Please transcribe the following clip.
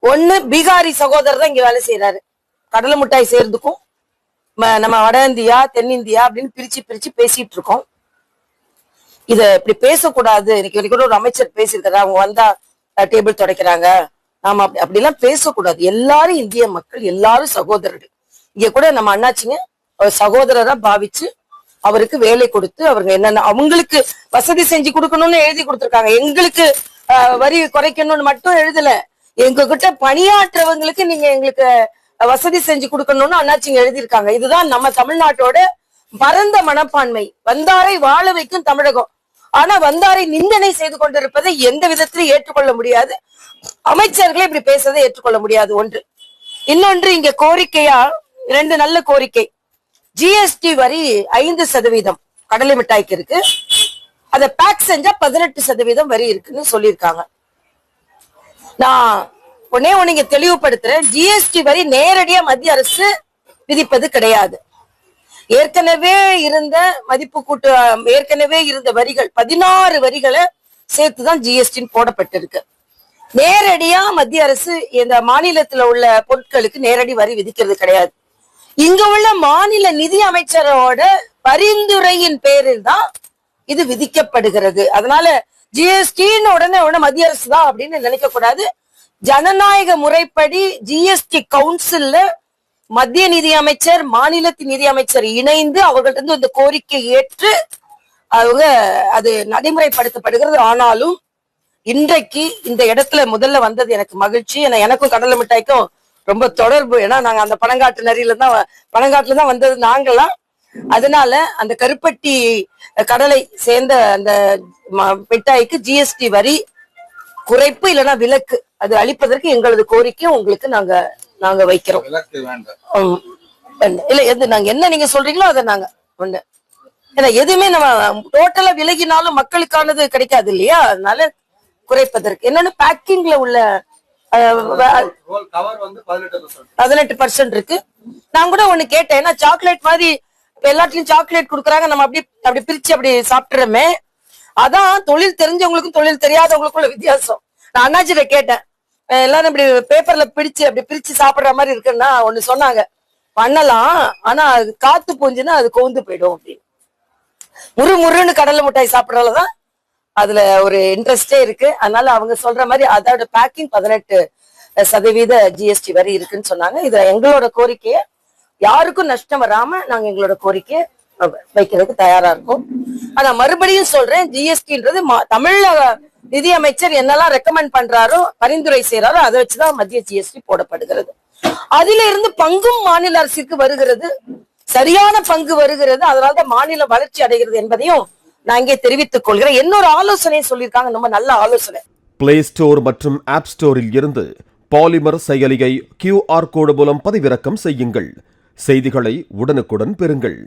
ஒண்ணு பீகாரி சகோதரர் தான் இங்க வேலை செய்யறாரு. கடலை மிட்டாய் செய்யறதுக்கும் நம்ம வட இந்தியா தென்னிந்தியா அப்படின்னு பிரிச்சு பிரிச்சு பேசிட்டு இருக்கோம். இத இப்படி பேசக்கூடாது. இன்னைக்கு கூட ஒரு அமைச்சர் பேசியிருக்காரு, அவங்க வந்தா டேபிள் துடைக்கிறாங்க, நாம அப்படிலாம் பேசக்கூடாது. எல்லாரும் இந்திய மக்கள், எல்லாரும் சகோதரர்கள். இங்க கூட நம்ம அண்ணாச்சிங்க ஒரு சகோதரரா பாவிச்சு அவருக்கு வேலை கொடுத்து அவருக்கு என்னென்ன அவங்களுக்கு வசதி செஞ்சு கொடுக்கணும்னு எழுதி கொடுத்துருக்காங்க. எங்களுக்கு வரி குறைக்கணும்னு மட்டும் எழுதல, எங்க கிட்ட பணியாற்றவங்களுக்கு நீங்க எங்களுக்கு வசதி செஞ்சு கொடுக்கணும்னு அண்ணாச்சிங்க எழுதியிருக்காங்க. இதுதான் நம்ம தமிழ்நாட்டோட பரந்த மனப்பான்மை. வந்தாரை வாழ வைக்கும் தமிழகம். ஆனா வந்தாரை நிந்தனை செய்து கொண்டிருப்பதை எந்த விதத்திலும் ஏற்றுக்கொள்ள முடியாது. அமைச்சர்களே இப்படி பேசுறதை ஏற்றுக்கொள்ள முடியாது. ஒன்று. இன்னொன்று, இங்க கோரிக்கையா 2 நல்ல கோரிக்கை. ஜிஎஸ்டி வரி 5% கடலை மிட்டாய்க்கு இருக்கு. அதை பேக் செஞ்சா 18% வரி இருக்குன்னு சொல்லியிருக்காங்க. நான் ஒன்னே ஒண்ணு இங்க தெளிவுபடுத்துறேன். ஜிஎஸ்டி வரி நேரடியா மத்திய அரசு விதிப்பது கிடையாது. ஏற்கனவே இருந்த மதிப்பு கூட்டு ஏற்கனவே இருந்த வரிகள் 16 வரிகளை சேர்த்துதான் ஜிஎஸ்டி போடப்பட்டிருக்கு. நேரடியா மத்திய அரசு இந்த மாநிலத்துல உள்ள பொருட்களுக்கு நேரடி வரி விதிக்கிறது கிடையாது. இங்க உள்ள மாநில நிதி அமைச்சரோட பரிந்துரையின் பேரில் தான் இது விதிக்கப்படுகிறது. அதனால ஜிஎஸ்டின்னு உடனே மத்திய அரசு தான் அப்படின்னு நினைக்க கூடாது. ஜனநாயக முறைப்படி ஜிஎஸ்டி கவுன்சில்ல மத்திய நிதி அமைச்சர் மாநிலத்தின் நிதி அமைச்சர் இணைந்து அவர்கள்ட்ட இந்த கோரிக்கை ஏற்று அவங்க அது நடைமுறைப்படுத்தப்படுகிறது. ஆனாலும் இன்றைக்கு இந்த இடத்துல முதல்ல வந்தது எனக்கு மகிழ்ச்சி. ஏன்னா எனக்கும் கடலை மிட்டாய்க்கும் ரொம்ப தொடர்பு. ஏன்னா நாங்க அந்த பனங்காட்டுல தான் வந்தது நாங்கெல்லாம். அதனால அந்த கருப்பட்டி கடலை சேர்ந்த அந்த மிட்டாய்க்கு ஜிஎஸ்டி வரி குறைப்பு இல்லைன்னா விலக்கு அது அளிப்பதற்கு எங்களது கோரிக்கை உங்களுக்கு நாங்க வைக்கிறோம். இல்ல எது நாங்க என்ன நீங்க சொல்றீங்களோ அதை நாங்க ஒண்ணு. ஏன்னா எதுவுமே நம்ம டோட்டலா விலகினாலும் மக்களுக்கானது கிடைக்காது இல்லையா? அதனால குறைப்பதற்கு. என்னன்னு பேக்கிங்ல உள்ள 18% இருக்கு. நான் கூட ஒண்ணு கேட்டேன், ஏன்னா சாக்லேட் மாதிரி எல்லாத்துலயும் சாக்லேட் குடுக்குறாங்க, நம்ம அப்படி பிரிச்சு அப்படி சாப்பிட்டுறோமே. அதான் தொழில் தெரிஞ்சவங்களுக்கும் தொழில் தெரியாதவங்களுக்கும் உள்ள வித்தியாசம். நான் அண்ணாச்சிட்ட கேட்டேன், எல்லாரும் இப்படி பேப்பர்ல அப்படி பிரிச்சு சாப்பிடுற மாதிரி இருக்குன்னா ஒண்ணு சொன்னாங்க, பண்ணலாம், ஆனா அது காத்து போஞ்சுன்னா அது கோந்து போயிடும் அப்படின்னு. முறுன்னு கடலை மிட்டாய் சாப்பிடறதுதான் அதுல ஒரு இன்ட்ரெஸ்டே இருக்கு. அதனால அவங்க சொல்ற மாதிரி அதோட பேக்கிங் 18% ஜிஎஸ்டி வரி இருக்குன்னு சொன்னாங்க. இது எங்களோட கோரிக்கையை யாருக்கும் நஷ்டம் வராம நாங்க எங்களோட கோரிக்கையை வைக்கிறதுக்கு தயாரா இருக்கும். ஆனா மறுபடியும் சொல்றேன், ஜிஎஸ்டின்றது தமிழக நிதி அமைச்சர் என்னெல்லாம் ரெக்கமெண்ட் பண்றாரோ பரிந்துரை செய்யறாரோ அதை வச்சுதான் மத்திய ஜிஎஸ்டி போடப்படுகிறது. அதுல இருந்து பங்கும் மாநில அரசுக்கு வருகிறது, சரியான பங்கு வருகிறது. அதனாலதான் மாநில வளர்ச்சி அடைகிறது என்பதையும் நான் இங்கே தெரிவித்துக் கொள்கிறேன். இன்னொரு ஆலோசனை சொல்லியிருக்காங்க, ரொம்ப நல்ல ஆலோசனை. பிளே ஸ்டோர் மற்றும் ஆப் ஸ்டோரில் இருந்து பாலிமர் செயலியை QR கோடு மூலம் பதிவிறக்கம் செய்யுங்கள். செய்திகளை உடனுக்குடன் பெறுங்கள்.